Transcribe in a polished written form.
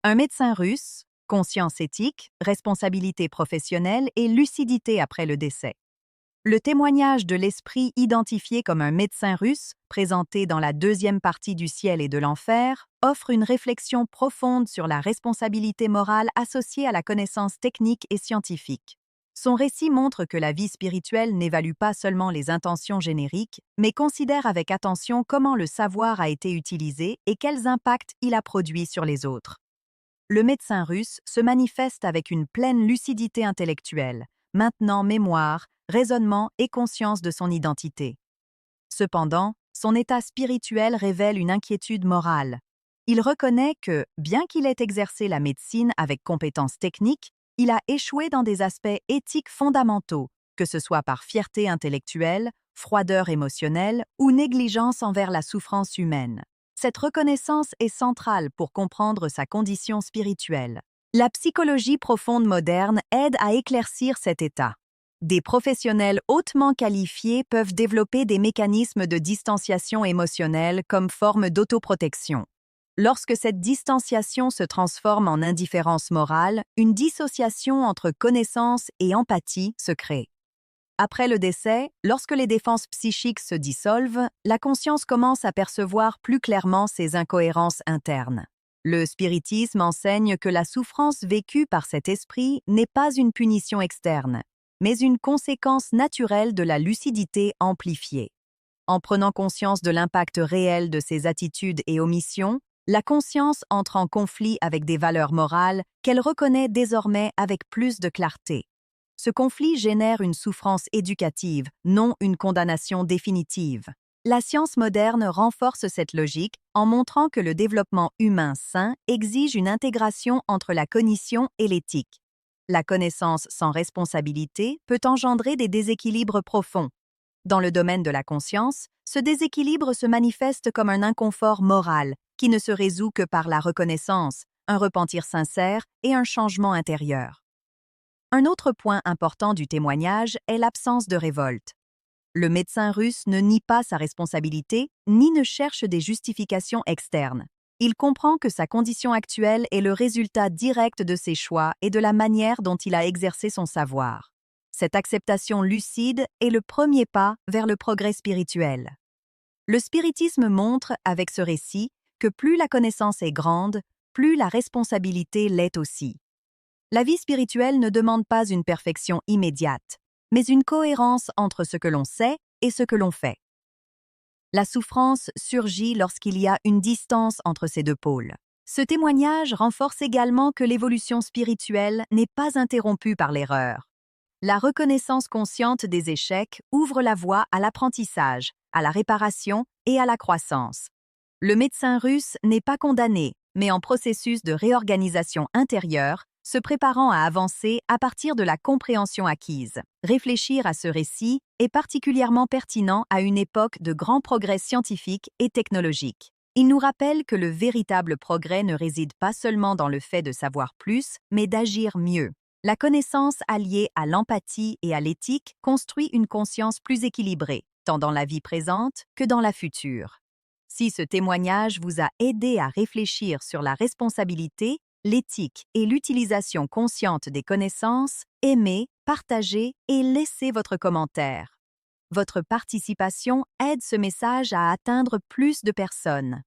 Un médecin russe, conscience éthique, responsabilité professionnelle et lucidité après le décès. Le témoignage de l'esprit identifié comme un médecin russe, présenté dans la deuxième partie du Ciel et de l'Enfer, offre une réflexion profonde sur la responsabilité morale associée à la connaissance technique et scientifique. Son récit montre que la vie spirituelle n'évalue pas seulement les intentions génériques, mais considère avec attention comment le savoir a été utilisé et quels impacts il a produits sur les autres. Le médecin russe se manifeste avec une pleine lucidité intellectuelle, maintenant mémoire, raisonnement et conscience de son identité. Cependant, son état spirituel révèle une inquiétude morale. Il reconnaît que, bien qu'il ait exercé la médecine avec compétences techniques, il a échoué dans des aspects éthiques fondamentaux, que ce soit par fierté intellectuelle, froideur émotionnelle ou négligence envers la souffrance humaine. Cette reconnaissance est centrale pour comprendre sa condition spirituelle. La psychologie profonde moderne aide à éclaircir cet état. Des professionnels hautement qualifiés peuvent développer des mécanismes de distanciation émotionnelle comme forme d'autoprotection. Lorsque cette distanciation se transforme en indifférence morale, une dissociation entre connaissance et empathie se crée. Après le décès, lorsque les défenses psychiques se dissolvent, la conscience commence à percevoir plus clairement ses incohérences internes. Le spiritisme enseigne que la souffrance vécue par cet esprit n'est pas une punition externe, mais une conséquence naturelle de la lucidité amplifiée. En prenant conscience de l'impact réel de ses attitudes et omissions, la conscience entre en conflit avec des valeurs morales qu'elle reconnaît désormais avec plus de clarté. Ce conflit génère une souffrance éducative, non une condamnation définitive. La science moderne renforce cette logique en montrant que le développement humain sain exige une intégration entre la cognition et l'éthique. La connaissance sans responsabilité peut engendrer des déséquilibres profonds. Dans le domaine de la conscience, ce déséquilibre se manifeste comme un inconfort moral qui ne se résout que par la reconnaissance, un repentir sincère et un changement intérieur. Un autre point important du témoignage est l'absence de révolte. Le médecin russe ne nie pas sa responsabilité ni ne cherche des justifications externes. Il comprend que sa condition actuelle est le résultat direct de ses choix et de la manière dont il a exercé son savoir. Cette acceptation lucide est le premier pas vers le progrès spirituel. Le spiritisme montre, avec ce récit, que plus la connaissance est grande, plus la responsabilité l'est aussi. La vie spirituelle ne demande pas une perfection immédiate, mais une cohérence entre ce que l'on sait et ce que l'on fait. La souffrance surgit lorsqu'il y a une distance entre ces deux pôles. Ce témoignage renforce également que l'évolution spirituelle n'est pas interrompue par l'erreur. La reconnaissance consciente des échecs ouvre la voie à l'apprentissage, à la réparation et à la croissance. Le médecin russe n'est pas condamné, mais en processus de réorganisation intérieure, se préparant à avancer à partir de la compréhension acquise. Réfléchir à ce récit est particulièrement pertinent à une époque de grands progrès scientifiques et technologiques. Il nous rappelle que le véritable progrès ne réside pas seulement dans le fait de savoir plus, mais d'agir mieux. La connaissance alliée à l'empathie et à l'éthique construit une conscience plus équilibrée, tant dans la vie présente que dans la future. Si ce témoignage vous a aidé à réfléchir sur la responsabilité, l'éthique et l'utilisation consciente des connaissances, aimez, partagez et laissez votre commentaire. Votre participation aide ce message à atteindre plus de personnes.